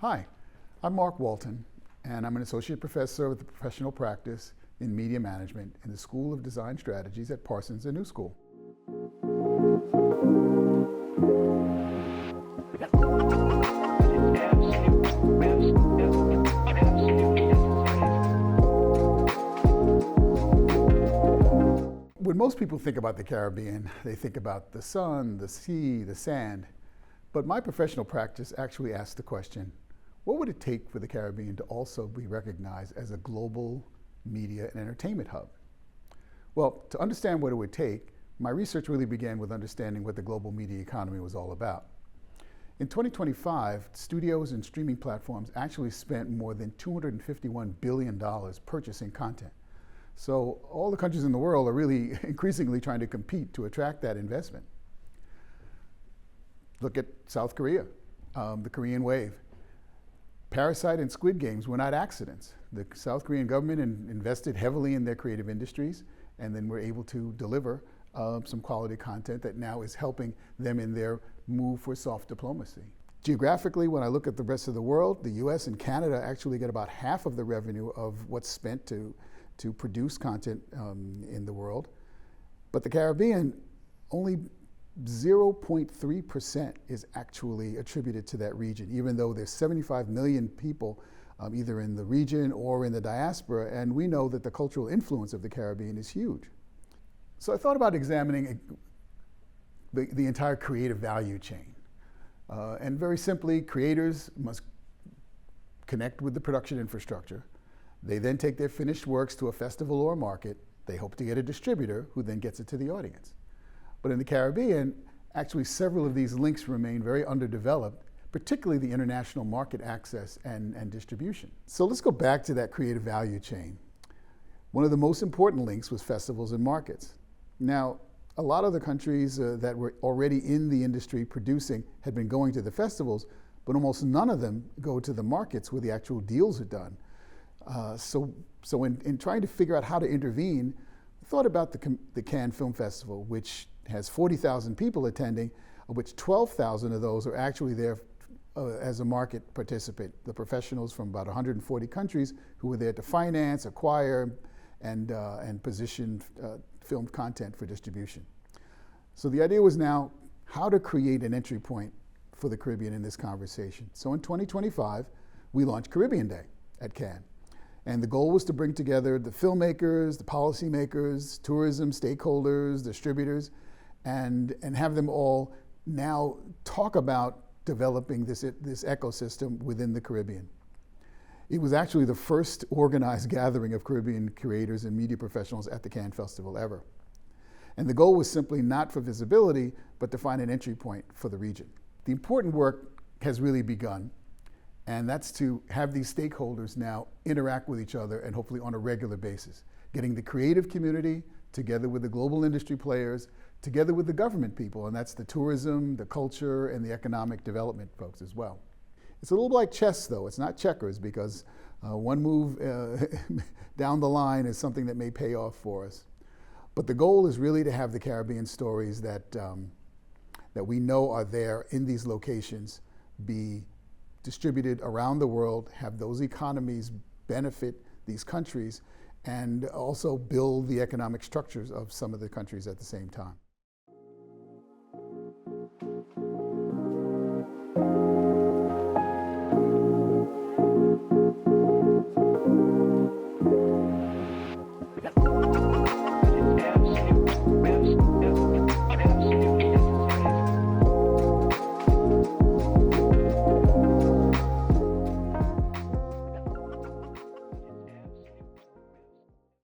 Hi, I'm Mark Walton, and I'm an associate professor with the professional practice in media management in the School of Design Strategies at Parsons New School. When most people think about the Caribbean, they think about the sun, the sea, the sand. But my professional practice actually asks the question, what would it take for the Caribbean to also be recognized as a global media and entertainment hub? Well, to understand what it would take, my research really began with understanding what the global media economy was all about. In 2025, studios and streaming platforms actually spent more than $251 billion purchasing content. So all the countries in the world are really increasingly trying to compete to attract that investment. Look at South Korea, the Korean wave. Parasite and Squid Games were not accidents. The South Korean government invested heavily in their creative industries and then were able to deliver some quality content that now is helping them in their move for soft diplomacy. Geographically, when I look at the rest of the world, the US and Canada actually get about half of the revenue of what's spent to produce content in the world. But the Caribbean, only 0.3% is actually attributed to that region, even though there's 75 million people either in the region or in the diaspora, and we know that the cultural influence of the Caribbean is huge. So I thought about examining the entire creative value chain. And very simply, creators must connect with the production infrastructure. They then take their finished works to a festival or a market. They hope to get a distributor who then gets it to the audience. But in the Caribbean, actually several of these links remain very underdeveloped, particularly the international market access and distribution. So let's go back to that creative value chain. One of the most important links was festivals and markets. Now, a lot of the countries that were already in the industry producing had been going to the festivals, but almost none of them go to the markets where the actual deals are done. So in trying to figure out how to intervene, I thought about the Cannes Film Festival, which has 40,000 people attending, of which 12,000 of those are actually there as a market participant, the professionals from about 140 countries who were there to finance, acquire, and position film content for distribution. So the idea was now how to create an entry point for the Caribbean in this conversation. So in 2025, we launched Caribbean Day at Cannes. And the goal was to bring together the filmmakers, the policymakers, tourism stakeholders, distributors, and have them all now talk about developing this ecosystem within the Caribbean. It was actually the first organized gathering of Caribbean creators and media professionals at the Cannes Festival ever. And the goal was simply not for visibility, but to find an entry point for the region. The important work has really begun, and that's to have these stakeholders now interact with each other and hopefully on a regular basis, getting the creative community together with the global industry players, together with the government people, and that's the tourism, the culture, and the economic development folks as well. It's a little like chess, though. It's not checkers, because one move down the line is something that may pay off for us. But the goal is really to have the Caribbean stories that we know are there in these locations be distributed around the world, have those economies benefit these countries, and also build the economic structures of some of the countries at the same time.